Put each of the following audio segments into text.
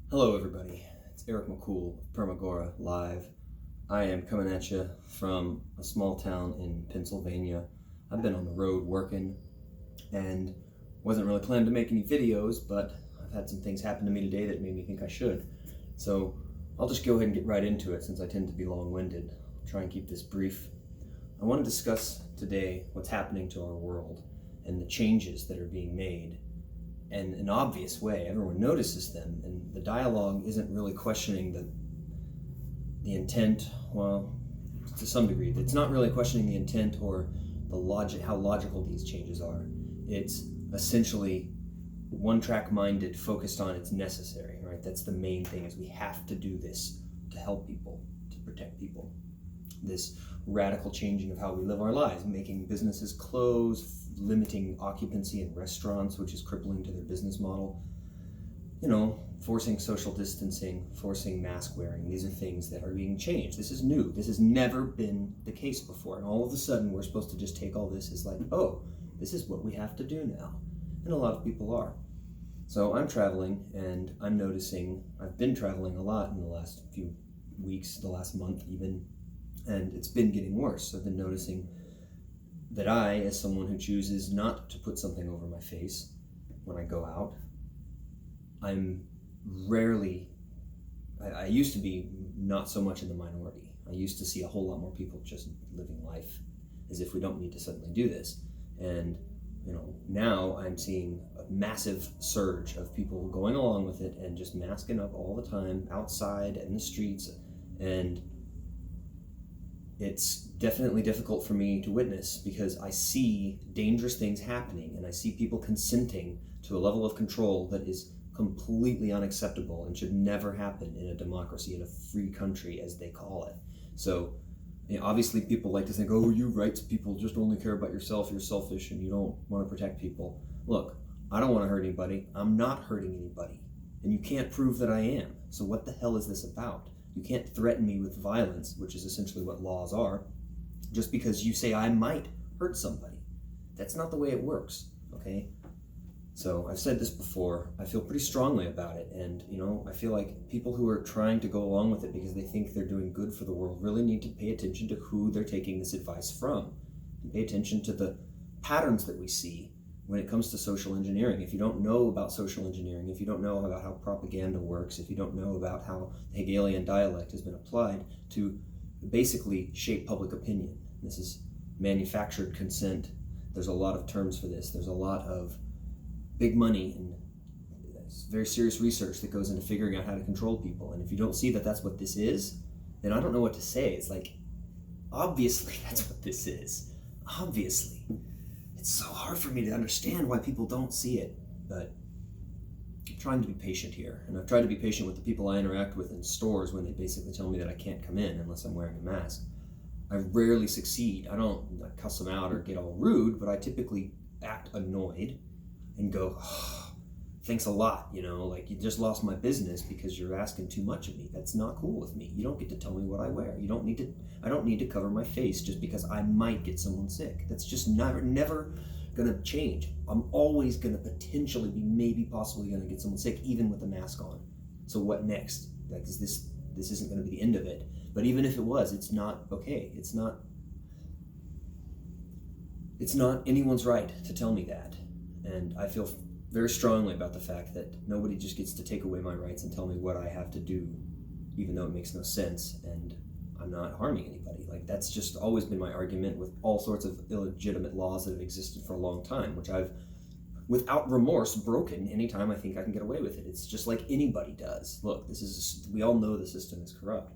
Hello everybody, it's Eric McCool of Permagora Live. I am coming at you from a small town in Pennsylvania. I've been on the road working and wasn't really planning to make any videos, but I've had some things happen to me today that made me think I should. So I'll just go ahead and get right into it since I tend to be long-winded. I'll try and keep this brief. I want to discuss today what's happening to our world and the changes that are being made. And in an obvious way, everyone notices them, and the dialogue isn't really questioning the intent. Well, to some degree, it's not really questioning the intent or the logic, how logical these changes are. It's essentially one-track minded, focused on it's necessary, right? That's the main thing, is we have to do this to help people, to protect people. This radical changing of how we live our lives, making businesses close, limiting occupancy in restaurants, which is crippling to their business model. Forcing social distancing, forcing mask wearing. These are things that are being changed. This is new. This has never been the case before. And all of a sudden, we're supposed to just take all this as like, oh, this is what we have to do now. And a lot of people are. So I'm traveling, and I'm noticing, I've been traveling a lot in the last few weeks, the last month even, and it's been getting worse. I've been noticing that I, as someone who chooses not to put something over my face when I go out, I'm rarely, I used to be not so much in the minority. I used to see a whole lot more people just living life as if we don't need to suddenly do this. And now I'm seeing a massive surge of people going along with it and just masking up all the time outside in the streets. And it's definitely difficult for me to witness because I see dangerous things happening, and I see people consenting to a level of control that is completely unacceptable and should never happen in a democracy, in a free country, as they call it. So obviously people like to think, oh, you rights people just only care about yourself, you're selfish, and you don't want to protect people. Look, I don't want to hurt anybody. I'm not hurting anybody. And you can't prove that I am. So what the hell is this about? You can't threaten me with violence, which is essentially what laws are, just because you say I might hurt somebody. That's not the way it works, okay? So I've said this before, I feel pretty strongly about it, and I feel like people who are trying to go along with it because they think they're doing good for the world really need to pay attention to who they're taking this advice from, and pay attention to the patterns that we see when it comes to social engineering. If you don't know about social engineering, if you don't know about how propaganda works, if you don't know about how the Hegelian dialect has been applied to basically shape public opinion, this is manufactured consent. There's a lot of terms for this. There's a lot of big money and very serious research that goes into figuring out how to control people. And if you don't see that that's what this is, then I don't know what to say. It's like, obviously that's what this is. Obviously. It's so hard for me to understand why people don't see it, but I'm trying to be patient here. And I've tried to be patient with the people I interact with in stores when they basically tell me that I can't come in unless I'm wearing a mask. I rarely succeed. I don't cuss them out or get all rude, but I typically act annoyed and go, oh, thanks a lot, like you just lost my business because you're asking too much of me. That's not cool with me. You don't get to tell me what I wear. I don't need to cover my face just because I might get someone sick. That's just never gonna change. I'm always gonna potentially be maybe possibly gonna get someone sick even with a mask on. So what next? Like, this isn't gonna be the end of it. But even if it was, it's not okay. It's not anyone's right to tell me that. And I feel very strongly about the fact that nobody just gets to take away my rights and tell me what I have to do, even though it makes no sense and I'm not harming anybody. Like, that's just always been my argument with all sorts of illegitimate laws that have existed for a long time, which I've, without remorse, broken anytime I think I can get away with it. It's just like anybody does. Look, we all know the system is corrupt.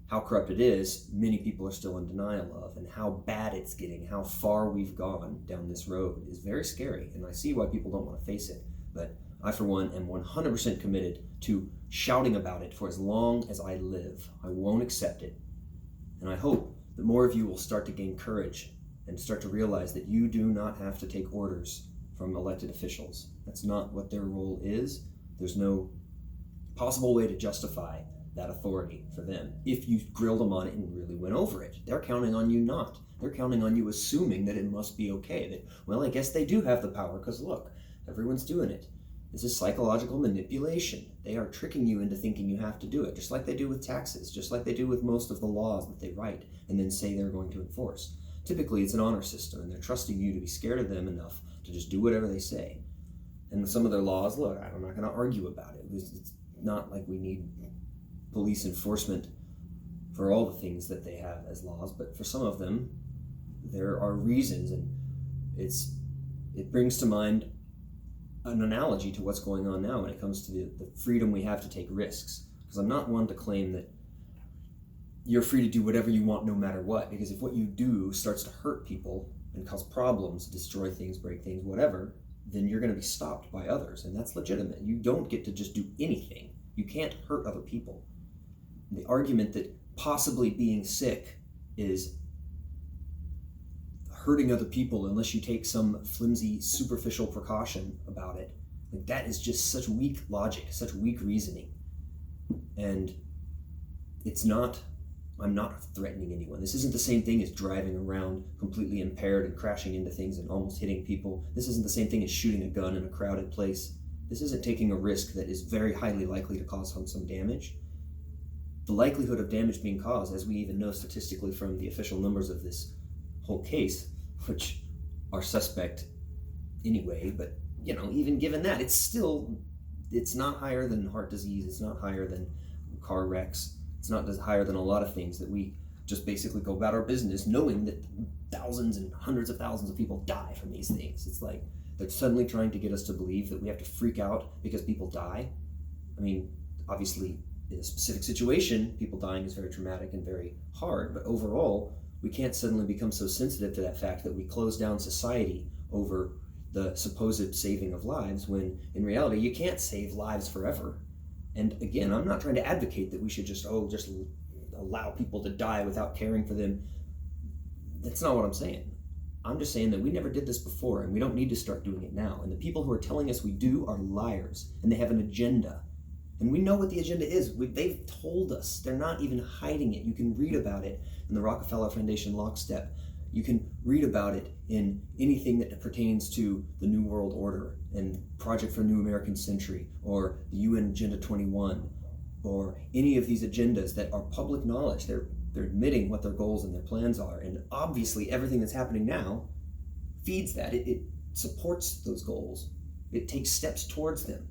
How corrupt it is, many people are still in denial of, and how bad it's getting, how far we've gone down this road is very scary, and I see why people don't want to face it. But I, for one, am 100% committed to shouting about it for as long as I live. I won't accept it. And I hope that more of you will start to gain courage and start to realize that you do not have to take orders from elected officials. That's not what their role is. There's no possible way to justify that authority for them if you grilled them on it and really went over it. They're counting on you not. They're counting on you assuming that it must be okay, that, well, I guess they do have the power because look, everyone's doing it. This is psychological manipulation. They are tricking you into thinking you have to do it, just like they do with taxes, just like they do with most of the laws that they write and then say they're going to enforce. Typically, it's an honor system, and they're trusting you to be scared of them enough to just do whatever they say. And with some of their laws, look, I'm not going to argue about it. It's not like we need police enforcement for all the things that they have as laws, but for some of them, there are reasons, and it brings to mind an analogy to what's going on now when it comes to the freedom we have to take risks. Because I'm not one to claim that you're free to do whatever you want no matter what, because if what you do starts to hurt people and cause problems, destroy things, break things, whatever, then you're going to be stopped by others, and that's legitimate. You don't get to just do anything. You can't hurt other people. And the argument that possibly being sick is hurting other people unless you take some flimsy, superficial precaution about it, like that is just such weak logic, such weak reasoning. And I'm not threatening anyone. This isn't the same thing as driving around completely impaired and crashing into things and almost hitting people. This isn't the same thing as shooting a gun in a crowded place. This isn't taking a risk that is very highly likely to cause some damage. The likelihood of damage being caused, as we even know statistically from the official numbers of this whole case, which are suspect anyway, but even given that, it's not higher than heart disease, it's not higher than car wrecks, it's not higher than a lot of things that we just basically go about our business knowing that thousands and hundreds of thousands of people die from these things. It's like they're suddenly trying to get us to believe that we have to freak out because people die. I mean, obviously, in a specific situation, people dying is very traumatic and very hard, but overall, we can't suddenly become so sensitive to that fact that we close down society over the supposed saving of lives, when in reality, you can't save lives forever. And again, I'm not trying to advocate that we should just allow people to die without caring for them. That's not what I'm saying. I'm just saying that we never did this before, and we don't need to start doing it now. And the people who are telling us we do are liars, and they have an agenda. And we know what the agenda is. They've told us. They're not even hiding it. You can read about it in the Rockefeller Foundation Lockstep. You can read about it in anything that pertains to the New World Order and Project for a New American Century, or the UN Agenda 21, or any of these agendas that are public knowledge. They're admitting what their goals and their plans are. And obviously everything that's happening now feeds that. It supports those goals. It takes steps towards them.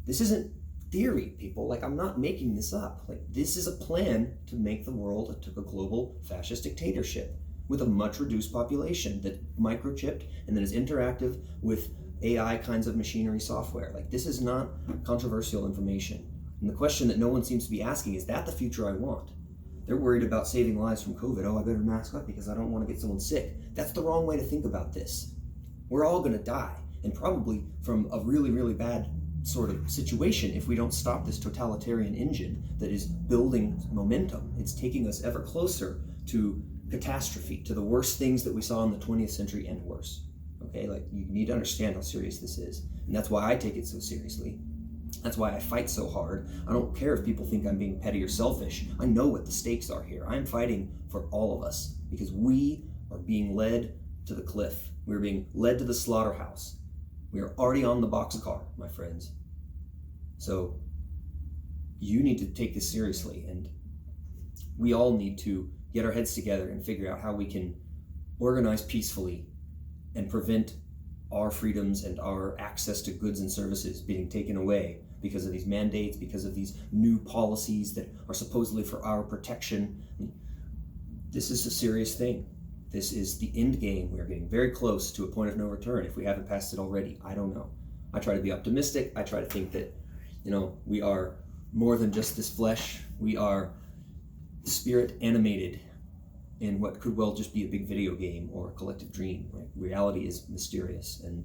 This isn't theory, people. Like, I'm not making this up. Like, this is a plan to make the world a global fascist dictatorship with a much reduced population that microchipped and that is interactive with AI kinds of machinery software. Like, this is not controversial information. And the question that no one seems to be asking, is that the future I want? They're worried about saving lives from COVID. Oh, I better mask up because I don't want to get someone sick. That's the wrong way to think about this. We're all going to die, and probably from a really, really bad sort of situation if we don't stop this totalitarian engine that is building momentum. It's taking us ever closer to catastrophe, to the worst things that we saw in the 20th century and worse. Okay, like, you need to understand how serious this is. And that's why I take it so seriously. That's why I fight so hard. I don't care if people think I'm being petty or selfish. I know what the stakes are here. I'm fighting for all of us because we are being led to the cliff. We're being led to the slaughterhouse. We are already on the boxcar, my friends. So you need to take this seriously, and we all need to get our heads together and figure out how we can organize peacefully and prevent our freedoms and our access to goods and services being taken away because of these mandates, because of these new policies that are supposedly for our protection. This is a serious thing. This is the end game. We are getting very close to a point of no return if we haven't passed it already. I don't know. I try to be optimistic. I try to think that, we are more than just this flesh. We are spirit animated in what could well just be a big video game or a collective dream. Right? Reality is mysterious, and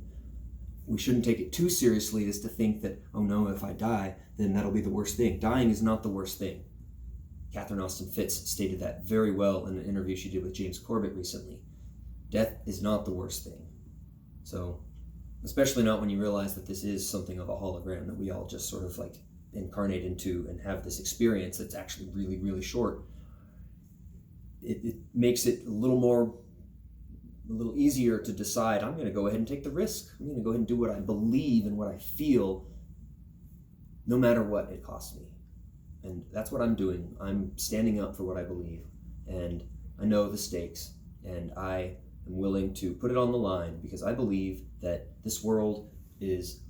we shouldn't take it too seriously as to think that, oh no, if I die, then that'll be the worst thing. Dying is not the worst thing. Catherine Austin Fitts stated that very well in an interview she did with James Corbett recently. Death is not the worst thing. So, especially not when you realize that this is something of a hologram that we all just sort of like incarnate into and have this experience that's actually really, really short. It makes it a little more a little easier to decide, I'm going to go ahead and take the risk. I'm going to go ahead and do what I believe and what I feel, no matter what it costs me. And that's what I'm doing. I'm standing up for what I believe, and I know the stakes, and I am willing to put it on the line because I believe that this world is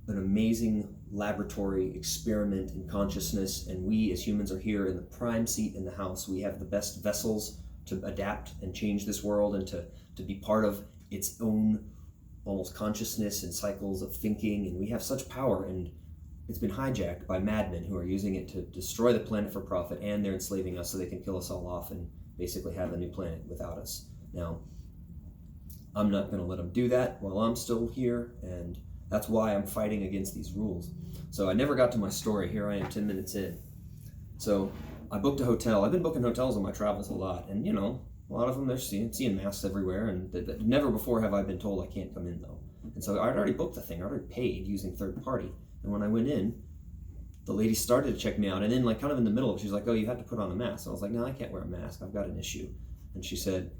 an amazing laboratory experiment in consciousness, and we as humans are here in the prime seat in the house. We have the best vessels to adapt and change this world and to be part of its own almost consciousness and cycles of thinking, and we have such power, and it's been hijacked by madmen who are using it to destroy the planet for profit, and they're enslaving us so they can kill us all off and basically have a new planet without us. Now, I'm not going to let them do that while I'm still here, and that's why I'm fighting against these rules. So I never got to my story. Here I am 10 minutes in. So I booked a hotel. I've been booking hotels on my travels a lot, and a lot of them, they're seeing masks everywhere, and never before have I been told I can't come in, though. And so I'd already booked the thing. I already paid using third party. And when I went in, the lady started to check me out, and then kind of in the middle, she's like, oh, you have to put on a mask. And I was like, no, I can't wear a mask. I've got an issue. And she said,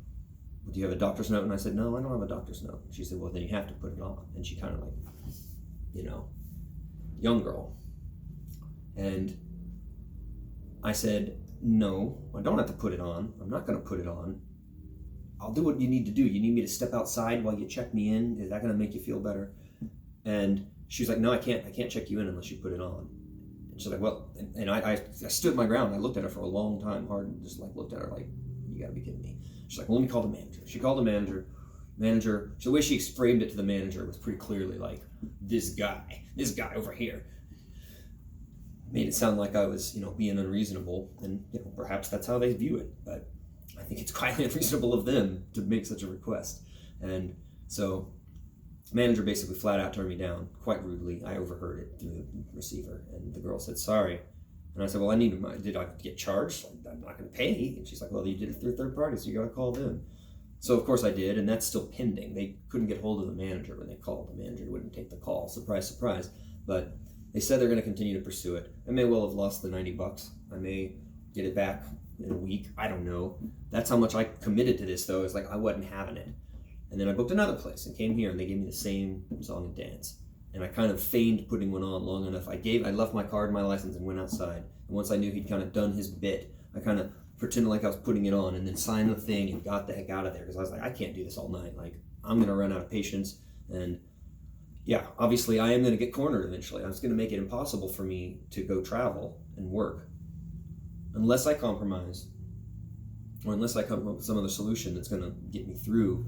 well, do you have a doctor's note? And I said, no, I don't have a doctor's note. And she said, well, then you have to put it on. And she kind of young girl. And I said, no, I don't have to put it on. I'm not going to put it on. I'll do what you need to do. You need me to step outside while you check me in? Is that going to make you feel better? And she's like, no, I can't check you in unless you put it on. And she's like, well, and I stood my ground. I looked at her for a long time, hard, and just looked at her like, you gotta be kidding me. She's like, well, let me call the manager. She called the manager. So the way she framed it to the manager was pretty clearly like, this guy over here made it sound like I was, being unreasonable, and perhaps that's how they view it. But I think it's quite unreasonable of them to make such a request. And so manager basically flat out turned me down quite rudely. I overheard it through the receiver, and the girl said, sorry. And I said, well, did I get charged? I'm not going to pay. And she's like, well, you did it through a third party, so you got to call them. So of course I did, and that's still pending. They couldn't get hold of the manager when they called. The manager wouldn't take the call. Surprise, surprise. But they said they're going to continue to pursue it. I may well have lost the $90. I may get it back in a week. I don't know. That's how much I committed to this, though. It's like I wasn't having it. And then I booked another place and came here, and they gave me the same song and dance. And I kind of feigned putting one on long enough. I left my card, my license, and went outside. And once I knew he'd kind of done his bit, I kind of pretended like I was putting it on, and then signed the thing and got the heck out of there, because I was like, I can't do this all night. I'm going to run out of patience. And yeah, obviously I am going to get cornered eventually. It's going to make it impossible for me to go travel and work unless I compromise, or unless I come up with some other solution that's going to get me through,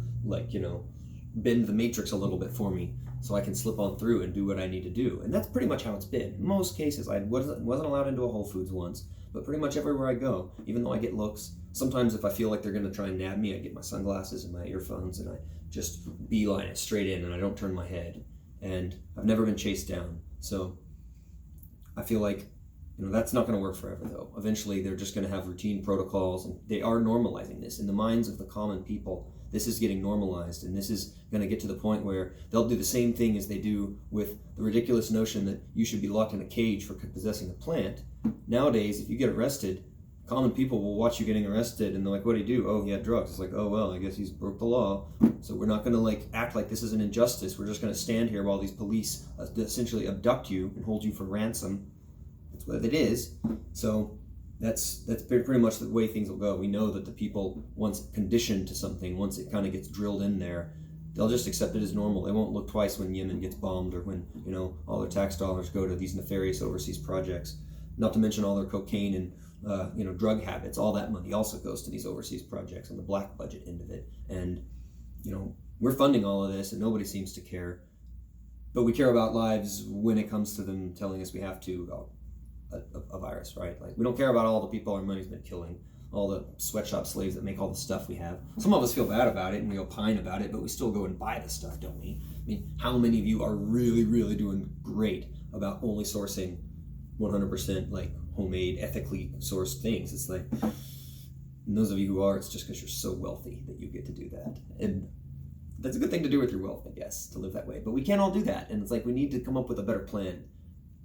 bend the matrix a little bit for me so I can slip on through and do what I need to do. And that's pretty much how it's been. In most cases, I wasn't allowed into a Whole Foods once, but pretty much everywhere I go, even though I get looks, sometimes if I feel like they're going to try and nab me, I get my sunglasses and my earphones, and I just beeline it straight in, and I don't turn my head. And I've never been chased down. So I feel like that's not going to work forever, though. Eventually, they're just going to have routine protocols, and they are normalizing this. In the minds of the common people, this is getting normalized, and this is going to get to the point where they'll do the same thing as they do with the ridiculous notion that you should be locked in a cage for possessing a plant. Nowadays, if you get arrested, common people will watch you getting arrested, and they're like, what do you do? Oh, he had drugs. It's like, oh, well, I guess he's broke the law. So we're not going to act like this is an injustice. We're just going to stand here while these police essentially abduct you and hold you for ransom. That's what it is. So that's pretty much the way things will go. We know that the people, once conditioned to something, once it kind of gets drilled in there, they'll just accept it as normal. They won't look twice when Yemen gets bombed, or when all their tax dollars go to these nefarious overseas projects. Not to mention all their cocaine and drug habits. All that money also goes to these overseas projects on the black budget end of it. And we're funding all of this, and nobody seems to care. But we care about lives when it comes to them telling us we have to about a virus, right? We don't care about all the people our money's been killing, all the sweatshop slaves that make all the stuff we have. Some of us feel bad about it and we opine about it, but we still go and buy the stuff, don't we? I mean, how many of you are really, really doing great about only sourcing 100% homemade, ethically sourced things? It's and those of you who are, it's just because you're so wealthy that you get to do that. And that's a good thing to do with your wealth, I guess, to live that way. But we can't all do that. And it's we need to come up with a better plan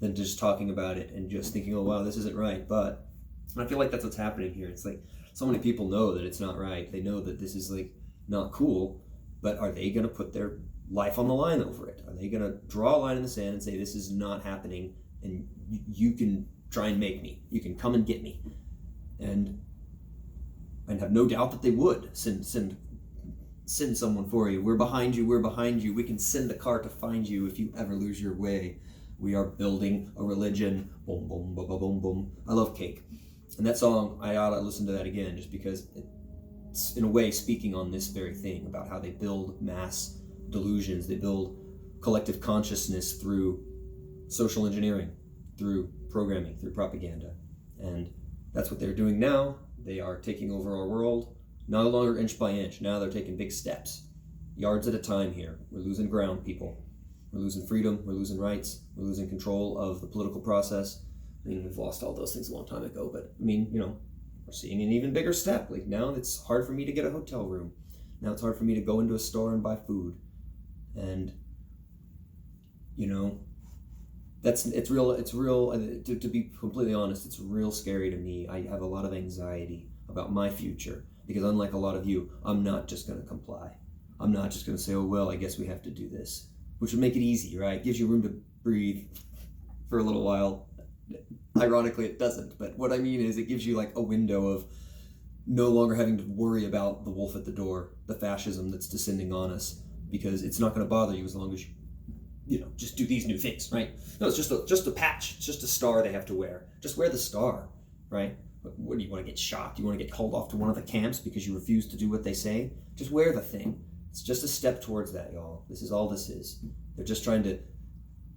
than just talking about it and just thinking, oh, wow, this isn't right. But I feel like that's what's happening here. It's so many people know that it's not right. They know that this is not cool, but are they going to put their life on the line over it? Are they going to draw a line in the sand and say, this is not happening, and you can try and make me. You can come and get me. And have no doubt that they would send someone for you. We're behind you. We're behind you. We can send a car to find you if you ever lose your way. We are building a religion. Boom, boom, boom, boom, boom, boom. I love Cake. And that song, I ought to listen to that again, just because it's, in a way, speaking on this very thing about how they build mass delusions. They build collective consciousness through social engineering, through programming, through propaganda. And that's what they're doing now. They are taking over our world, no longer inch by inch. Now they're taking big steps, yards at a time here. We're losing ground, people. We're losing freedom. We're losing rights. We're losing control of the political process. I mean, we've lost all those things a long time ago, but I mean, we're seeing an even bigger step. Like now it's hard for me to get a hotel room. Now it's hard for me to go into a store and buy food. And, it's real, to be completely honest, it's real scary to me. I have a lot of anxiety about my future because unlike a lot of you, I'm not just going to comply. I'm not just going to say, oh, well, I guess we have to do this, which would make it easy, right? It gives you room to breathe for a little while. Ironically, it doesn't. But what I mean is it gives you like a window of no longer having to worry about the wolf at the door, the fascism that's descending on us, because it's not going to bother you as long as you just do these new things, right? No, it's just a patch. It's just a star they have to wear. Just wear the star, right? What do you want to get shot? Do you want to get called off to one of the camps because you refuse to do what they say? Just wear the thing. It's just a step towards that, y'all. This is all this is. They're just trying to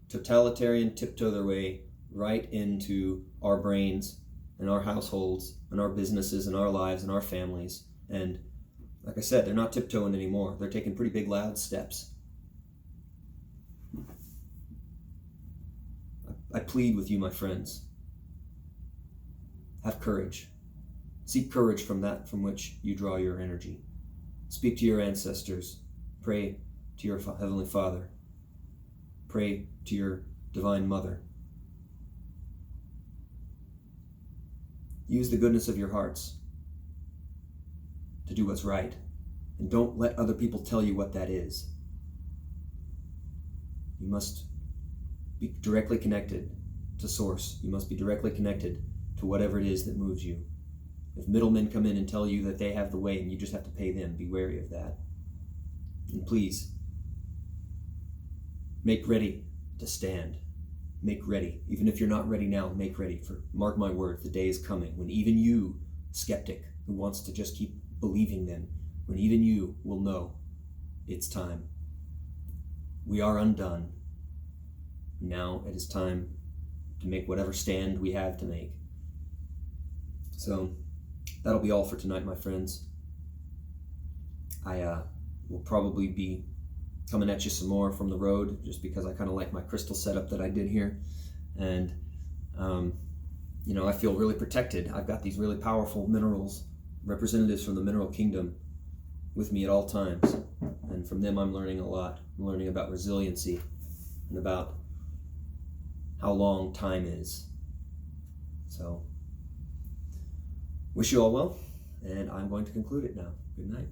totalitarian tiptoe their way right into our brains and our households and our businesses and our lives and our families. And like I said, they're not tiptoeing anymore. They're taking pretty big, loud steps. I plead with you, my friends. Have courage. Seek courage from that from which you draw your energy. Speak to your ancestors. Pray to your Heavenly Father. Pray to your Divine Mother. Use the goodness of your hearts to do what's right. And don't let other people tell you what that is. You must be directly connected to Source. You must be directly connected to whatever it is that moves you. If middlemen come in and tell you that they have the way and you just have to pay them, be wary of that. And please, make ready to stand. Make ready. Even if you're not ready now, make ready. For mark my words, the day is coming when even you, skeptic, who wants to just keep believing them, when even you will know it's time. We are undone. Now it is time to make whatever stand we have to make. So that'll be all for tonight, my friends. I will probably be coming at you some more from the road, just because I kind of like my crystal setup that I did here. And, I feel really protected. I've got these really powerful minerals, representatives from the mineral kingdom, with me at all times. And from them, I'm learning a lot. I'm learning about resiliency and about how long time is. So, wish you all well, and I'm going to conclude it now. Good night.